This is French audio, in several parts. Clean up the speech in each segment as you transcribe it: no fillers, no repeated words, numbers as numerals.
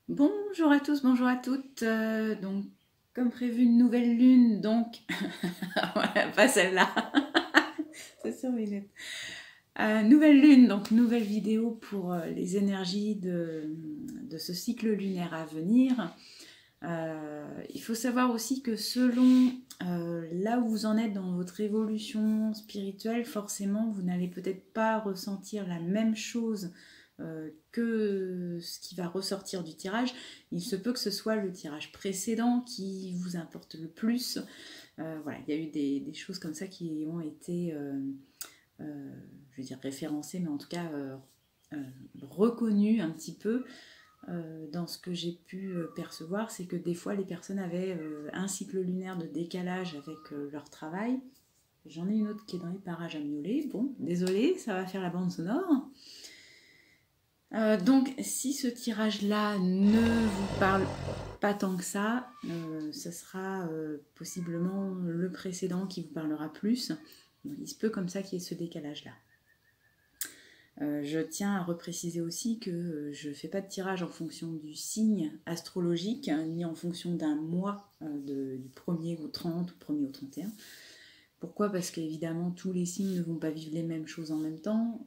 Bonjour à tous, bonjour à toutes. Donc, comme prévu, une nouvelle lune, donc... voilà, pas celle-là. C'est sur mes lunettes. Nouvelle lune, donc nouvelle vidéo pour les énergies de ce cycle lunaire à venir. Il faut savoir aussi que selon là où vous en êtes dans votre évolution spirituelle, forcément, vous n'allez peut-être pas ressentir la même chose que ce qui va ressortir du tirage. Il se peut que ce soit le tirage précédent qui vous importe le plus. Voilà, il y a eu des choses comme ça qui ont été, je veux dire référencées, mais en tout cas euh, reconnues un petit peu. Dans ce que j'ai pu percevoir, c'est que des fois les personnes avaient un cycle lunaire de décalage avec leur travail. J'en ai une autre qui est dans les parages à miauler. Bon, désolé, ça va faire la bande sonore. Donc, si ce tirage-là ne vous parle pas tant que ça, ce sera possiblement le précédent qui vous parlera plus. Donc, il se peut comme ça qu'il y ait ce décalage-là. Je tiens à repréciser aussi que je ne fais pas de tirage en fonction du signe astrologique, hein, ni en fonction d'un mois du 1er au 30 ou 1er au 31. Pourquoi? Parce qu'évidemment, tous les signes ne vont pas vivre les mêmes choses en même temps.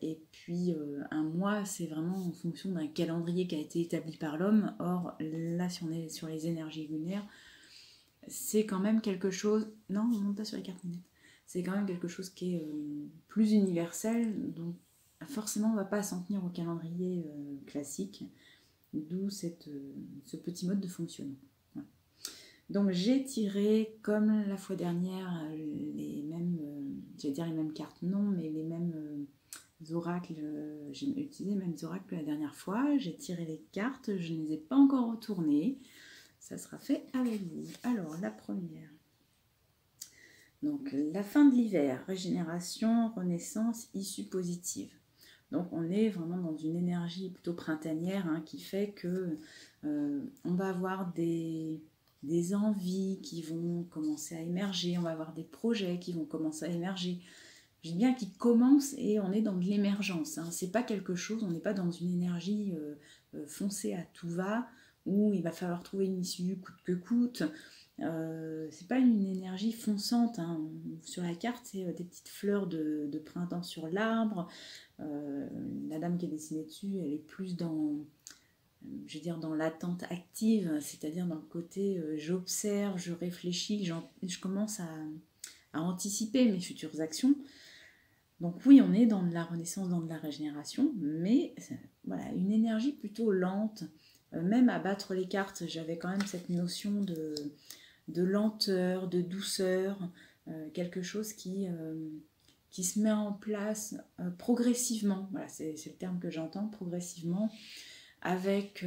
Et puis, un mois, c'est vraiment en fonction d'un calendrier qui a été établi par l'homme. Or, là, si on est sur les énergies lunaires, c'est quand même quelque chose... Non, on ne monte pas sur les cartes lunettes. C'est quand même quelque chose qui est plus universel. Donc, forcément, on ne va pas s'en tenir au calendrier classique. D'où ce petit mode de fonctionnement. Voilà. Donc j'ai tiré, comme la fois dernière, les mêmes, j'allais dire les mêmes cartes, non, mais les mêmes oracles. J'ai utilisé les mêmes oracles que la dernière fois. J'ai tiré les cartes, je ne les ai pas encore retournées. Ça sera fait avec vous. Alors, la première. Donc, la fin de l'hiver, régénération, renaissance, issue positive. Donc, on est vraiment dans une énergie plutôt printanière hein, qui fait que on va avoir des envies qui vont commencer à émerger, on va avoir des projets qui vont commencer à émerger. Je dis bien qu'ils commencent et on est dans de l'émergence. Hein. C'est pas quelque chose, on n'est pas dans une énergie foncée à tout va où il va falloir trouver une issue coûte que coûte. C'est pas une énergie fonçante. Hein. Sur la carte, c'est des petites fleurs de printemps sur l'arbre. La dame qui est dessinée dessus, elle est plus dans, je veux dire, dans l'attente active, c'est-à-dire dans le côté j'observe, je réfléchis, je commence à anticiper mes futures actions. Donc oui, on est dans de la renaissance, dans de la régénération, mais voilà, une énergie plutôt lente. Même à battre les cartes, j'avais quand même cette notion de lenteur, de douceur, quelque chose qui se met en place progressivement. Voilà, c'est le terme que j'entends, progressivement, avec,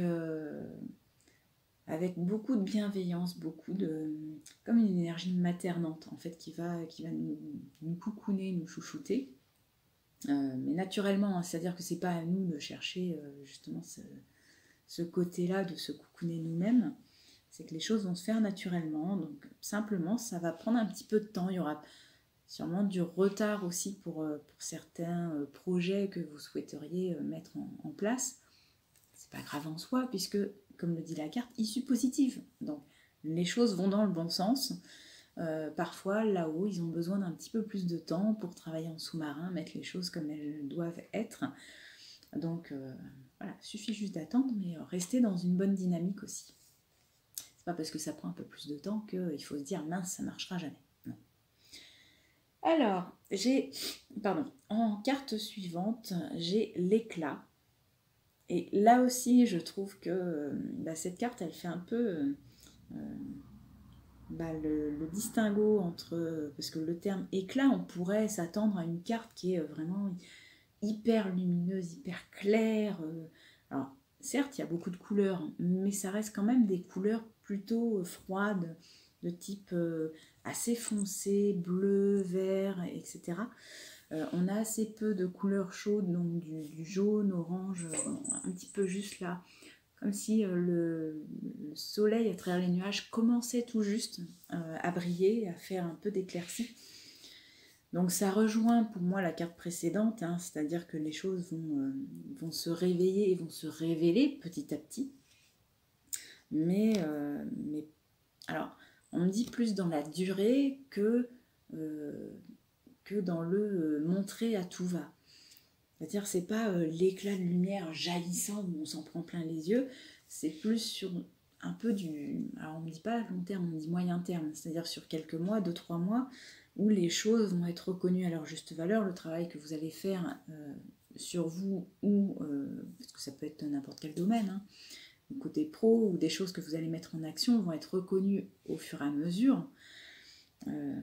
avec beaucoup de bienveillance, beaucoup de... comme une énergie maternante, en fait, qui va nous coucouner, nous chouchouter. Mais naturellement, hein, c'est-à-dire que c'est pas à nous de chercher justement ce côté-là, de se coucouner nous-mêmes. C'est que les choses vont se faire naturellement. Donc simplement, ça va prendre un petit peu de temps. Il y aura sûrement du retard aussi pour certains projets que vous souhaiteriez mettre en place. C'est pas grave en soi, puisque, comme le dit la carte, issue positive. Donc les choses vont dans le bon sens. Parfois, là-haut, ils ont besoin d'un petit peu plus de temps pour travailler en sous-marin, mettre les choses comme elles doivent être. Donc, voilà, suffit juste d'attendre, mais rester dans une bonne dynamique aussi. C'est pas parce que ça prend un peu plus de temps qu'il faut se dire mince, ça marchera jamais. Non. Alors, en carte suivante, j'ai l'éclat. Et là aussi, je trouve que cette carte, elle fait un peu le distinguo entre... Parce que le terme éclat, on pourrait s'attendre à une carte qui est vraiment hyper lumineuse, hyper claire. Alors, certes, il y a beaucoup de couleurs, mais ça reste quand même des couleurs plutôt froides, de type assez foncé, bleu, vert, etc. On a assez peu de couleurs chaudes, donc du jaune, orange, un petit peu juste là, comme si le soleil à travers les nuages commençait tout juste à briller, à faire un peu d'éclaircie. Donc ça rejoint pour moi la carte précédente, hein, c'est-à-dire que les choses vont se réveiller et vont se révéler petit à petit. mais alors, on me dit plus dans la durée que dans le montrer à tout va. C'est-à-dire, c'est pas l'éclat de lumière jaillissant où on s'en prend plein les yeux, c'est plus sur un peu du... Alors, on me dit pas long terme, on me dit moyen terme, c'est-à-dire sur quelques mois, 2-3 mois, où les choses vont être reconnues à leur juste valeur, le travail que vous allez faire sur vous, ou parce que ça peut être n'importe quel domaine, hein, côté pro, ou des choses que vous allez mettre en action vont être reconnues au fur et à mesure.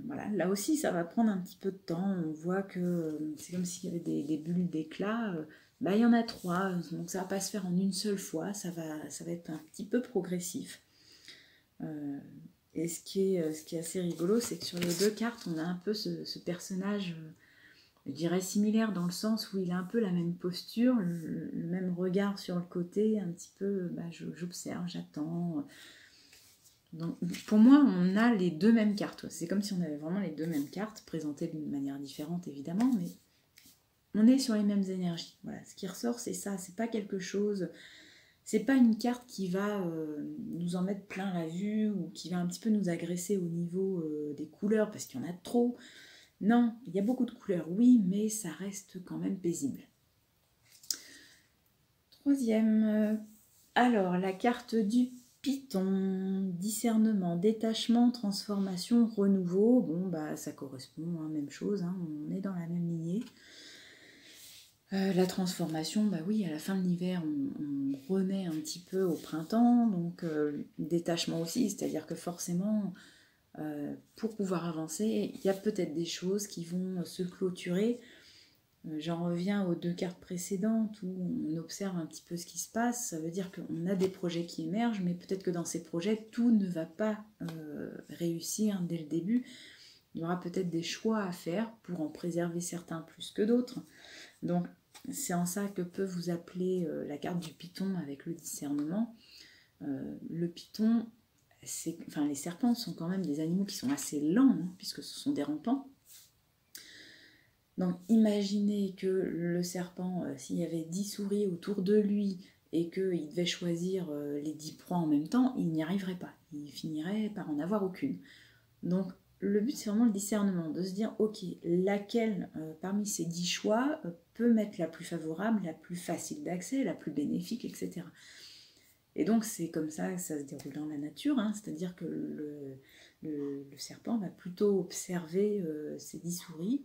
Voilà, là aussi ça va prendre un petit peu de temps, on voit que c'est comme s'il y avait des bulles d'éclat, il y en a 3, donc ça va pas se faire en une seule fois, ça va être un petit peu progressif. Et ce qui est assez rigolo, c'est que sur les 2 cartes, on a un peu ce personnage, je dirais similaire dans le sens où il a un peu la même posture, le même regard sur le côté, un petit peu, j'observe, j'attends. Donc, pour moi, on a les 2 mêmes cartes. C'est comme si on avait vraiment les 2 mêmes cartes, présentées d'une manière différente évidemment, mais on est sur les mêmes énergies. Voilà, ce qui ressort, c'est ça. C'est pas quelque chose. C'est pas une carte qui va nous en mettre plein la vue ou qui va un petit peu nous agresser au niveau des couleurs parce qu'il y en a trop. Non, il y a beaucoup de couleurs, oui, mais ça reste quand même paisible. 3e. Alors, la carte du Python, discernement, détachement, transformation, renouveau. Bon, ça correspond, hein, même chose, hein, on est dans la même lignée. La transformation, oui, à la fin de l'hiver, on renaît un petit peu au printemps, donc détachement aussi, c'est-à-dire que forcément, pour pouvoir avancer, il y a peut-être des choses qui vont se clôturer. J'en reviens aux 2 cartes précédentes où on observe un petit peu ce qui se passe. Ça veut dire qu'on a des projets qui émergent, mais peut-être que dans ces projets, tout ne va pas réussir dès le début. Il y aura peut-être des choix à faire pour en préserver certains plus que d'autres. Donc, c'est en ça que peut vous appeler la carte du Python avec le discernement. Le Python, les serpents sont quand même des animaux qui sont assez lents, hein, puisque ce sont des rampants. Donc imaginez que le serpent, s'il y avait 10 souris autour de lui et qu'il devait choisir les 10 proies en même temps, il n'y arriverait pas. Il finirait par en avoir aucune. Donc le but c'est vraiment le discernement, de se dire ok, laquelle parmi ces 10 choix peut m'être la plus favorable, la plus facile d'accès, la plus bénéfique, etc. Et donc c'est comme ça que ça se déroule dans la nature, hein, c'est-à-dire que le serpent va plutôt observer ces 10 souris.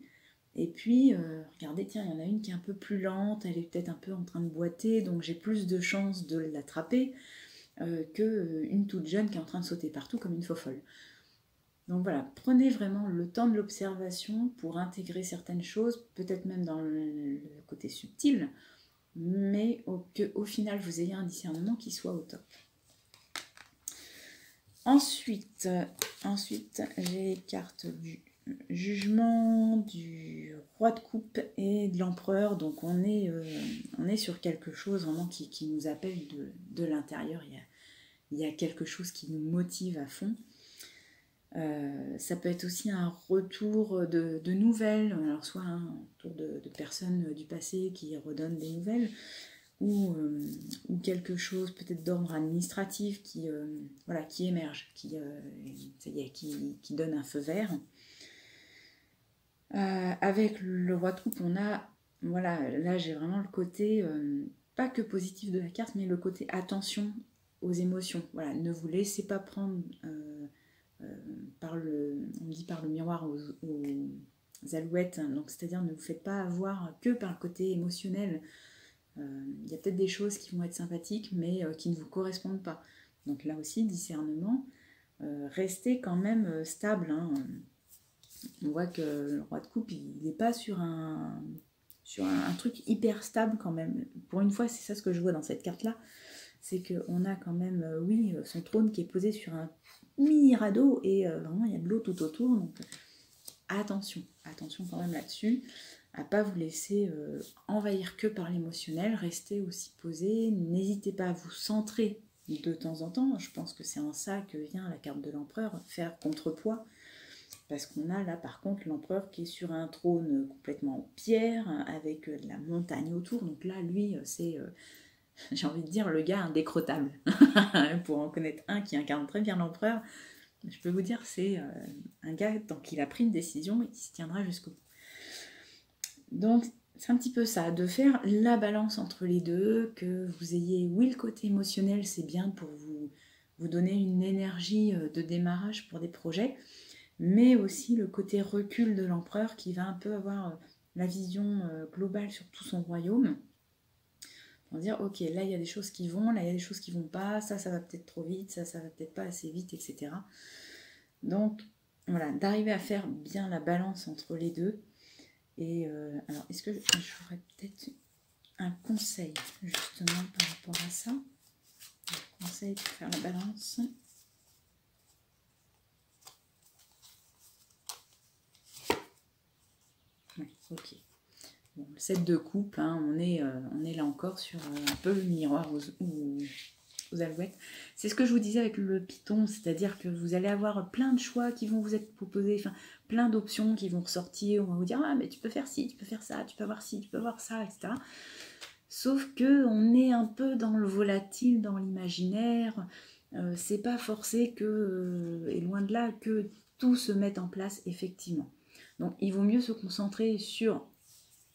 Et puis, regardez, tiens, il y en a une qui est un peu plus lente, elle est peut-être un peu en train de boiter, donc j'ai plus de chances de l'attraper qu'une toute jeune qui est en train de sauter partout comme une faux-folle. Donc voilà, prenez vraiment le temps de l'observation pour intégrer certaines choses, peut-être même dans le côté subtil, mais qu'au final, vous ayez un discernement qui soit au top. Ensuite j'ai les cartes du jugement, du roi de coupe et de l'empereur. Donc on est sur quelque chose vraiment qui nous appelle de l'intérieur. Il y a quelque chose qui nous motive à fond. Ça peut être aussi un retour de nouvelles, alors soit un retour de personnes du passé qui redonnent des nouvelles, ou quelque chose peut-être d'ordre administratif qui émerge, qui donne un feu vert. Avec le roi de coupe, on a, là j'ai vraiment le côté, pas que positif de la carte, mais le côté attention aux émotions. Voilà, ne vous laissez pas prendre on me dit par le miroir aux alouettes, hein, donc c'est-à-dire ne vous faites pas avoir que par le côté émotionnel. Il y a peut-être des choses qui vont être sympathiques, mais qui ne vous correspondent pas. Donc là aussi, discernement, restez quand même stable, hein. On voit que le roi de coupe, il n'est pas sur un truc hyper stable quand même. Pour une fois, c'est ça ce que je vois dans cette carte-là. C'est qu'on a quand même, son trône qui est posé sur un mini radeau et vraiment il y a de l'eau tout autour. Donc attention quand même là-dessus. À ne pas vous laisser envahir que par l'émotionnel. Restez aussi posé. N'hésitez pas à vous centrer de temps en temps. Je pense que c'est en ça que vient la carte de l'empereur, faire contrepoids. Parce qu'on a là par contre l'empereur qui est sur un trône complètement en pierre, avec de la montagne autour. Donc là, lui, c'est j'ai envie de dire, le gars indécrottable. Pour en connaître un qui incarne très bien l'empereur, je peux vous dire, c'est un gars, tant qu'il a pris une décision, il s'y tiendra jusqu'au bout. Donc, c'est un petit peu ça, de faire la balance entre les deux, que vous ayez, oui, le côté émotionnel, c'est bien pour vous donner une énergie de démarrage pour des projets, mais aussi le côté recul de l'empereur qui va un peu avoir la vision globale sur tout son royaume. Pour dire, ok, là il y a des choses qui vont, là il y a des choses qui vont pas, ça va peut-être trop vite, ça va peut-être pas assez vite, etc. Donc voilà, d'arriver à faire bien la balance entre les deux. Et alors, est-ce que j'aurais peut-être un conseil justement par rapport à ça? Un conseil pour faire la balance. Ouais, ok. Bon, le set de coupe, hein, on est là encore sur un peu le miroir aux alouettes. C'est ce que je vous disais avec le Python, c'est-à-dire que vous allez avoir plein de choix qui vont vous être proposés, enfin plein d'options qui vont ressortir, on va vous dire ah mais tu peux faire ci, tu peux faire ça, tu peux avoir ci, tu peux avoir ça, etc. Sauf que on est un peu dans le volatile, dans l'imaginaire, c'est pas forcé que, et loin de là, que tout se mette en place effectivement. Donc il vaut mieux se concentrer sur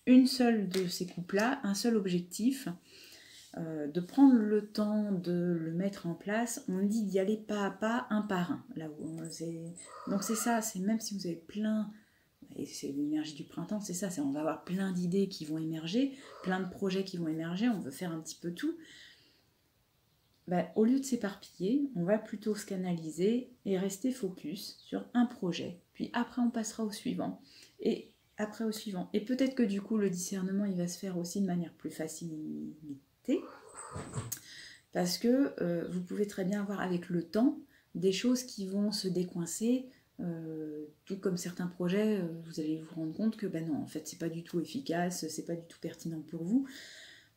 une seule de ces coupes-là, un seul objectif, de prendre le temps de le mettre en place. On dit d'y aller pas à pas, un par un. Là où donc c'est ça, c'est même si vous avez plein, et c'est l'énergie du printemps, c'est ça, on va avoir plein d'idées qui vont émerger, plein de projets qui vont émerger, on veut faire un petit peu tout. Au lieu de s'éparpiller, on va plutôt se canaliser et rester focus sur un projet. Puis après, on passera au suivant. Et après au suivant. Et peut-être que du coup, le discernement, il va se faire aussi de manière plus facilitée. Parce que vous pouvez très bien avoir avec le temps des choses qui vont se décoincer. Tout comme certains projets, vous allez vous rendre compte que non, en fait, c'est pas du tout efficace, c'est pas du tout pertinent pour vous.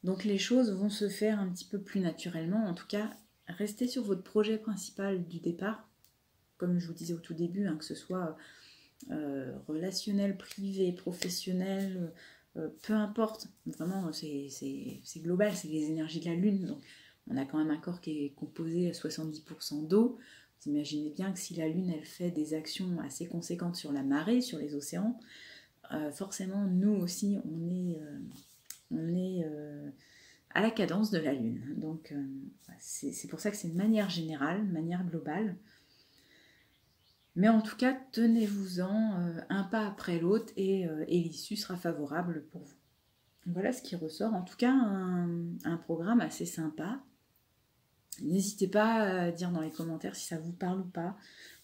Donc les choses vont se faire un petit peu plus naturellement. En tout cas, restez sur votre projet principal du départ, comme je vous disais au tout début, hein, que ce soit relationnel, privé, professionnel, peu importe. Vraiment, c'est global, c'est les énergies de la Lune. Donc on a quand même un corps qui est composé à 70% d'eau. Vous imaginez bien que si la Lune, elle fait des actions assez conséquentes sur la marée, sur les océans, forcément, nous aussi, on est à la cadence de la Lune. Donc c'est pour ça que c'est une manière générale, une manière globale. Mais en tout cas, tenez-vous-en un pas après l'autre et l'issue sera favorable pour vous. Voilà ce qui ressort. En tout cas, un programme assez sympa. N'hésitez pas à dire dans les commentaires si ça vous parle ou pas.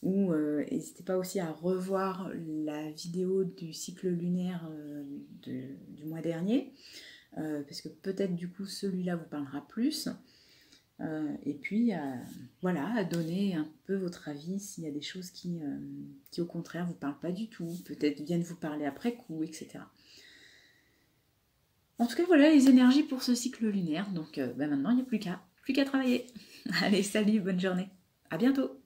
Ou n'hésitez pas aussi à revoir la vidéo du cycle lunaire du mois dernier. Parce que peut-être du coup celui-là vous parlera plus. Et puis voilà, à donner un peu votre avis s'il y a des choses qui au contraire vous parlent pas du tout, peut-être viennent vous parler après coup, etc. En tout cas voilà les énergies pour ce cycle lunaire, donc maintenant il n'y a plus qu'à travailler. Allez, salut, bonne journée, à bientôt.